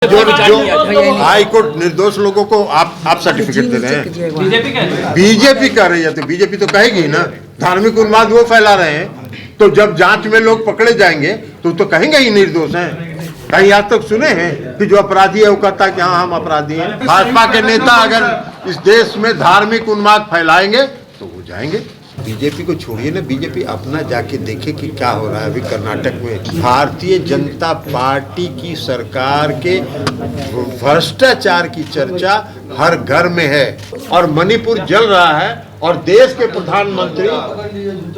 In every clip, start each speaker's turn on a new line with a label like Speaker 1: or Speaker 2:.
Speaker 1: जो high court निर्दोष लोगों को आप सर्टिफिकेट दे रहे हैं। बीजेपी कह रही है तो बीजेपी तो कहेगी ना, धार्मिक उन्माद वो फैला रहे हैं। तो जब जांच में लोग पकड़े जाएंगे तो कहेंगे ही निर्दोष हैं। कहीं आज तक सुने हैं कि जो अपराधी है वो कहता है कि हाँ हम अपराधी हैं। भाजपा के नेता अगर इस देश में धार्मिक उन्माद फैलाएंगे तो वो जाएंगे। बीजेपी को छोड़िए ना, बीजेपी अपना जाके देखे कि क्या हो रहा है अभी कर्नाटक में। भारतीय जनता पार्टी की सरकार के भ्रष्टाचार की चर्चा हर घर में है और मणिपुर जल रहा है और देश के प्रधानमंत्री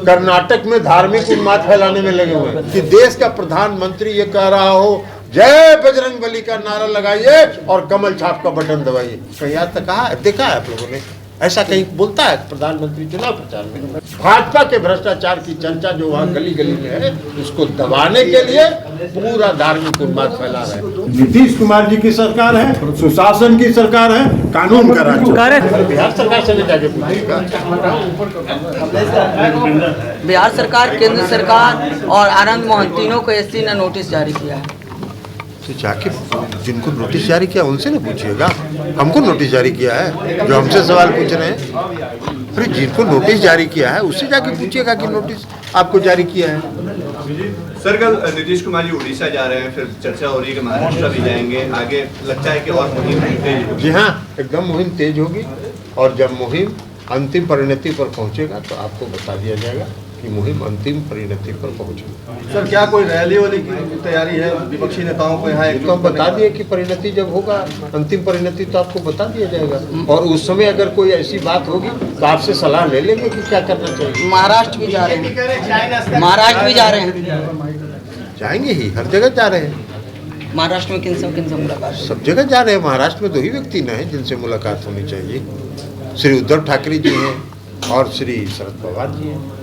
Speaker 1: कर्नाटक में धार्मिक उन्माद फैलाने में लगे हुए हैं कि देश का प्रधानमंत्री ये कह रहा हो जय बजरंग बली का नारा लगाइए और कमल छाप का बटन दबाइए। कहीं आज तक कहा देखा है आप लोगों ने? ऐसा कहीं बोलता है प्रधानमंत्री चुनाव प्रचार में? भाजपा के भ्रष्टाचार की चर्चा जो वहाँ गली गली में है उसको दबाने के लिए पूरा धार्मिक उन्माद फैला रहा है। नीतीश कुमार जी की सरकार है, सुशासन की सरकार है, कानून का राज है। बिहार सरकार से जाके पूछिएगा।
Speaker 2: बिहार सरकार, केंद्र सरकार और आनंद मोहन तीनों को एससी ने नोटिस जारी किया है।
Speaker 1: तो जाके जिनको नोटिस जारी किया उनसे ना पूछिएगा, हमको नोटिस जारी किया है जो हमसे सवाल पूछ रहे हैं। फिर जिनको नोटिस जारी किया है उससे जाके पूछिएगा कि नोटिस आपको जारी किया है।
Speaker 3: सर कल नीतीश कुमार जी उड़ीसा जा रहे हैं, फिर चर्चा हो रही है कि महाराष्ट्र भी जाएंगे। आगे लगता है कि और मुहिम तेज होगी।
Speaker 1: जी हाँ, एकदम मुहिम तेज होगी और जब मुहिम अंतिम परिणति पर पहुंचेगा तो आपको बता दिया जाएगा कि मुहिम अंतिम परिणति पर पहुंचेगी।
Speaker 4: सर क्या कोई रैली वाली की तैयारी है विपक्षी नेताओं को यहाँ?
Speaker 1: तो हम बता दिए कि परिणति जब होगा अंतिम परिणति तो आपको बता दिया जाएगा और उस समय अगर कोई ऐसी बात होगी तो आपसे सलाह ले लेंगे कि क्या करना चाहिए।
Speaker 2: महाराष्ट्र भी जा रहे हैं, महाराष्ट्र भी जा रहे हैं,
Speaker 1: जाएंगे ही, हर जगह जा रहे हैं।
Speaker 2: महाराष्ट्र में किन से मुलाकात?
Speaker 1: सब जगह जा रहे हैं। महाराष्ट्र में 2 ही व्यक्ति न हैं जिनसे मुलाकात होनी चाहिए, श्री उद्धव ठाकरे जी हैं और श्री शरद पवार जी हैं।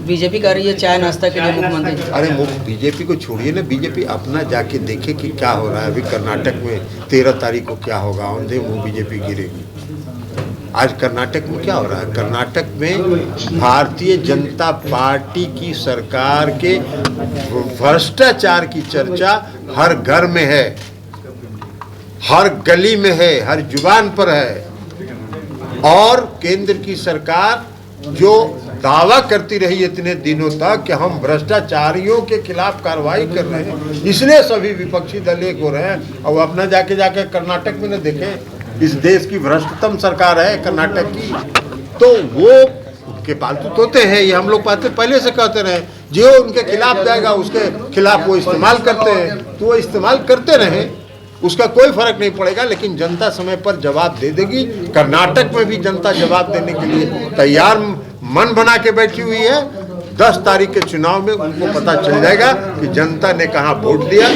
Speaker 2: बीजेपी कर रही है चाय नाश्ता के लिए मुख्यमंत्री।
Speaker 1: अरे बीजेपी को छोड़िए ना, बीजेपी अपना जाके देखे कि क्या हो रहा है अभी कर्नाटक में। 13 तारीख को क्या होगा, औंधे मुँह बीजेपी गिरेगी। आज कर्नाटक में क्या हो रहा है? कर्नाटक में भारतीय जनता पार्टी की सरकार के भ्रष्टाचार की चर्चा हर घर में है, हर गली में है, हर जुबान पर है। और केंद्र की सरकार जो दावा करती रही इतने दिनों तक कि हम भ्रष्टाचारियों के खिलाफ कार्रवाई कर रहे हैं, इसलिए सभी विपक्षी दल एक हो रहे हैं। और अपना जाके कर्नाटक में न देखें, इस देश की भ्रष्टतम सरकार है कर्नाटक की, तो वो उनके पालतू तोते हैं। ये हम लोग पहले से कहते रहे, जो उनके खिलाफ जाएगा उसके खिलाफ वो इस्तेमाल करते हैं, तो वो इस्तेमाल करते रहे, उसका कोई फर्क नहीं पड़ेगा। लेकिन जनता समय पर जवाब दे देगी। कर्नाटक में भी जनता जवाब देने के लिए तैयार मन बना के बैठी हुई है। 10 तारीख के चुनाव में उनको पता चल जाएगा कि जनता ने कहाँ वोट दिया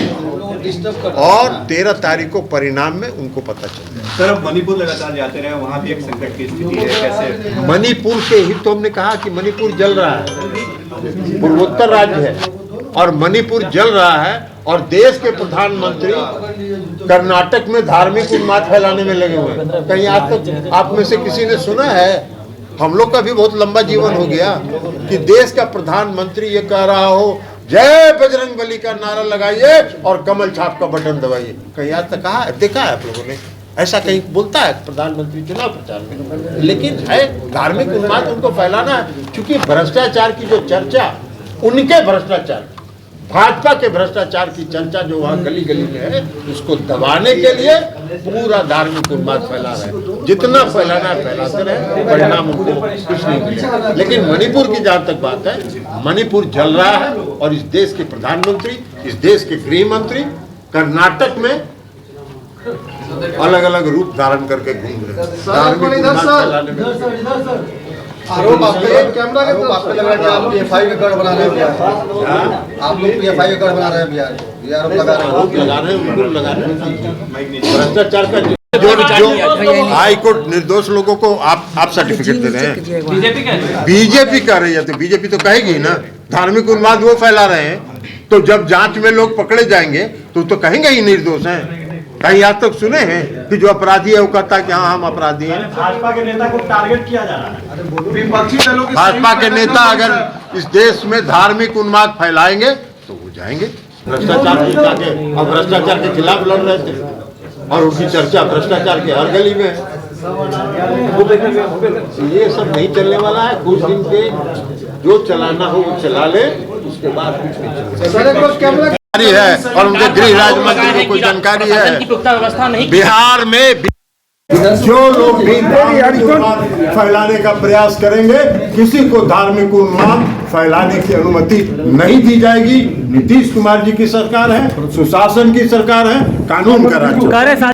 Speaker 1: और 13 तारीख को परिणाम में उनको पता चल जाएगा।
Speaker 3: सर अब मणिपुर लगातार जाते रहे, वहाँ भी एक संकट की स्थिति है, कैसे?
Speaker 1: मणिपुर के ही तो हमने कहा कि मणिपुर जल रहा है, पूर्वोत्तर राज्य है और मणिपुर जल रहा है और देश के प्रधानमंत्री कर्नाटक में धार्मिक उन्माद फैलाने में लगे हुए हैं। कहीं आज तक आप में से किसी ने सुना है? हम लोग का भी बहुत लंबा जीवन हो गया कि देश का प्रधानमंत्री ये कह रहा हो जय बजरंग बली का नारा लगाइए और कमल छाप का बटन दबाइए। कहीं आज तक कहा देखा है आप लोगों ने? ऐसा कहीं बोलता है प्रधानमंत्री चुनाव प्रचार में? लेकिन है धार्मिक उन्माद उनको फैलाना है, क्योंकि भ्रष्टाचार की जो चर्चा, उनके भ्रष्टाचार, भाजपा के भ्रष्टाचार की चर्चा जो वहाँ गली गली में है उसको दबाने के लिए पूरा धार्मिक उन्माद फैला रहे हैं। जितना फैलाना है फैलाते रहे, परिणाम उनको कुछ नहीं मिलेगा। लेकिन मणिपुर की जहाँ तक बात है, मणिपुर जल रहा है और इस देश के प्रधानमंत्री, इस देश के गृह मंत्री कर्नाटक में अलग अलग रूप धारण करके घूम रहे हैं। धार्मिक उन्माद फैलाने में
Speaker 4: आरोप कैमरा के आप पे लग रहा है कि आप पीएफआई का गढ़ बना रहे हैं बिहार। आप लोग पीएफआई का गढ़ बना रहे हैं बिहार, ये आरोप लगा रहे हैं।
Speaker 1: भ्रष्टाचार का जो हाई कोर्ट निर्दोष लोगों को आप सर्टिफिकेट दे रहे हैं। बीजेपी कह रही है तो बीजेपी तो कहेगी ना, धार्मिक उन्माद वो फैला रहे हैं। तो जब जांच में लोग पकड़े जाएंगे तो कहेंगे ही निर्दोष हैं। कहीं आज तक सुने हैं कि जो अपराधी है वो कहता है कि हाँ हम अपराधी हैं।
Speaker 5: भाजपा के नेता को टारगेट किया जा रहा है।
Speaker 4: विपक्षी दलों के
Speaker 1: भाजपा के नेता अगर इस देश में धार्मिक उन्माद फैलाएंगे तो वो जाएंगे। भ्रष्टाचार जिता के और भ्रष्टाचार के खिलाफ लड़ रहे थे और उनकी चर्चा भ्रष्टाचार के हर गली में है। ये सब नहीं चलने वाला है। कुछ दिन के जो चलाना हो वो चला ले, उसके बाद कुछ नहीं चलेगा। है और उनके गृह राज्य मंत्री को कोई जानकारी है बिहार में जो लोग भी धार्मिक उन्माद फैलाने का प्रयास करेंगे, किसी को धार्मिक उन्माद फैलाने की अनुमति नहीं दी जाएगी। नीतीश कुमार जी की सरकार है, सुशासन की सरकार है, कानून का राज्य।